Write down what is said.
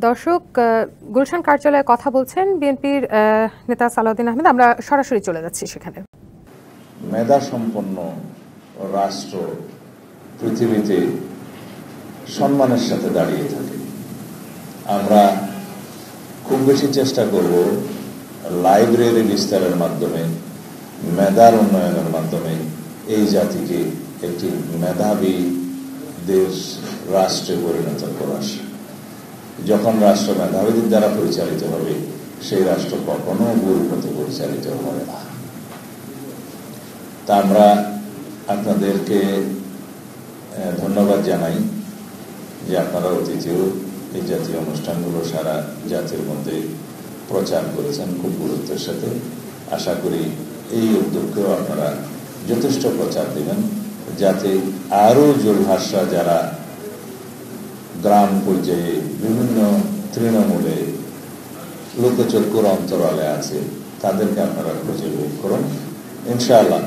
দর্শক, গুলশান কার্যালয়ে কথা বলছেন বিএনপির নেতা সালাউদ্দিন আহমেদ। আমরা সরাসরি চলে যাচ্ছি সেখানে। মেধা সম্পন্ন রাষ্ট্র পৃথিবীতে সম্মানের সাথে দাঁড়িয়ে থাকে। আমরা খুব বেশি চেষ্টা করব লাইব্রেরি বিস্তারের মাধ্যমে, মেধার উন্নয়নের মাধ্যমে এই জাতিকে একটি মেধাবী দেশ রাষ্ট্রে পরিণত করা। যখন রাষ্ট্র মেধাবীদের দ্বারা পরিচালিত হবে, সেই রাষ্ট্র কখনো গুরুপথে পরিচালিত হবে না। তা আমরা আপনাদেরকে ধন্যবাদ জানাই যে আপনারা অতীতেও এই জাতীয় অনুষ্ঠানগুলো সারা জাতির মধ্যে প্রচার করেছেন খুব গুরুত্বের সাথে। আশা করি এই উদ্যোগকেও আপনারা যথেষ্ট প্রচার দিবেন, যাতে আরও জোরহাসরা যারা গ্রাম পর্যায়ে বিভিন্ন তৃণমূলে লোকচক্ষুর অন্তরালে আছে, তাদেরকে আপনারা খুঁজে বের করুন। ইনশাআল্লাহ